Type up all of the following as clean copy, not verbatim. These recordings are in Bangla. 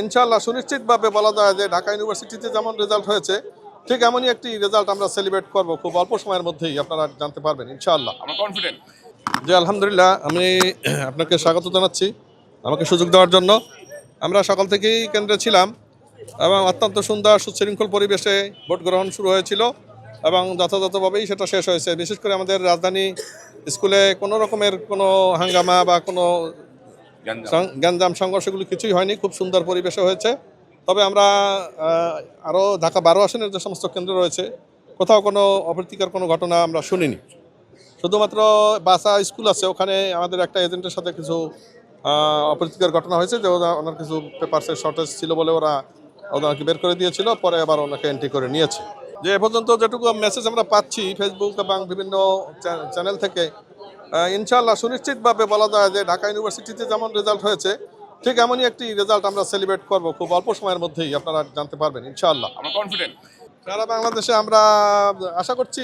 ইনশাআল্লাহ সুনিশ্চিতভাবে বলা যায় যে ঢাকা ইউনিভার্সিটিতে যেমন রেজাল্ট হয়েছে ঠিক এমনই একটি রেজাল্ট আমরা সেলিব্রেট করব খুব অল্প সময়ের মধ্যেই, আপনারা জানতে পারবেন ইনশাআল্লাহ। আমরা কনফিডেন্ট। জি আলহামদুলিল্লাহ, আমি আপনাকে স্বাগত জানাচ্ছি আমাকে সুযোগ দেওয়ার জন্য। আমরা সকাল থেকেই কেন্দ্রে ছিলাম এবং অত্যন্ত সুন্দর সুশৃঙ্খল পরিবেশে ভোট গ্রহণ শুরু হয়েছিল এবং যথাযথভাবেই সেটা শেষ হয়েছে। বিশেষ করে আমাদের রাজধানী স্কুলে কোনো রকমের কোনো হাঙ্গামা বা কোনো গ্যাঞ্জাম সংঘর্ষগুলো কিছুই হয়নি, খুব সুন্দর পরিবেশে হয়েছে। তবে আমরা আরও ঢাকা 12 আসনের যে সমস্ত কেন্দ্র রয়েছে কোথাও কোনো অপ্রীতিকর কোনো ঘটনা আমরা শুনিনি। শুধুমাত্র বাসা স্কুল আছে, ওখানে আমাদের একটা এজেন্টের সাথে কিছু অপ্রীতিকর ঘটনা হয়েছে যে ওনার কিছু পেপারসের শর্টেজ ছিল বলে ওনাকে বের করে দিয়েছিল, পরে আবার ওনাকে এন্ট্রি করে নিয়েছে। যে এ পর্যন্ত যেটুকু মেসেজ আমরা পাচ্ছি ফেসবুক এবং বিভিন্ন চ্যানেল থেকে, ইনশাআল্লাহ সুনিশ্চিতভাবে বলা যায় যে ঢাকা ইউনিভার্সিটিতে যেমন রেজাল্ট হয়েছে ঠিক এমনই একটি রেজাল্ট আমরা সেলিব্রেট করব খুব অল্প সময়ের মধ্যেই, আপনারা জানতে পারবেন ইনশাআল্লাহ। আমরা কনফিডেন্ট। সারা বাংলাদেশে আমরা আশা করছি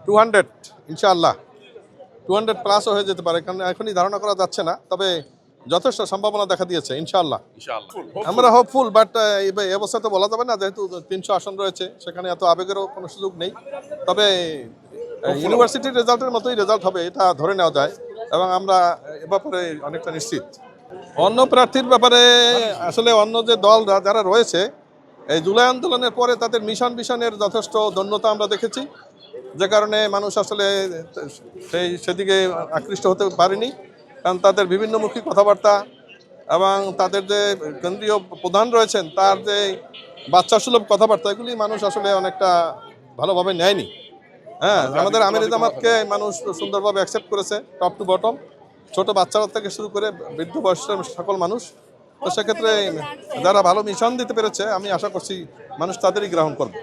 200 ইনশাআল্লাহ 200 প্লাসও হয়ে যেতে পারে, কারণ এখনই ধারণা করা যাচ্ছে না, তবে যথেষ্ট সম্ভাবনা দেখা দিয়েছে ইনশাআল্লাহ। আমরা হোপফুল, বাট এই অবস্থায় তো বলা যাবে না, যেহেতু 300 আসন রয়েছে সেখানে এত আবেগেরও কোনো সুযোগ নেই। তবে ইউনিভার্সিটির রেজাল্টের মতোই রেজাল্ট হবে এটা ধরে নেওয়া যায় এবং আমরা এ ব্যাপারে অনেকটা নিশ্চিত। অন্য প্রার্থীর ব্যাপারে আসলে অন্য যে দল যারা রয়েছে এই জুলাই আন্দোলনের পরে তাদের মিশনের যথেষ্ট দন্যতা আমরা দেখেছি, যে কারণে মানুষ আসলে সেদিকে আকৃষ্ট হতে পারেনি, কারণ তাদের বিভিন্নমুখী কথাবার্তা এবং তাদের যে কেন্দ্রীয় প্রধান রয়েছেন তার যে বাচ্চা সুলভ কথাবার্তা, এগুলি মানুষ আসলে অনেকটা ভালোভাবে নেয়নি। হ্যাঁ, আমাদের আমির জামাতকে মানুষ সুন্দরভাবে অ্যাকসেপ্ট করেছে টপ টু বটম, ছোট বাচ্চারা থেকে শুরু করে বৃদ্ধ বয়সের সকল মানুষ। তো সেক্ষেত্রে যারা ভালো মিশন দিতে পেরেছে আমি আশা করছি মানুষ তাদেরই গ্রহণ করবে।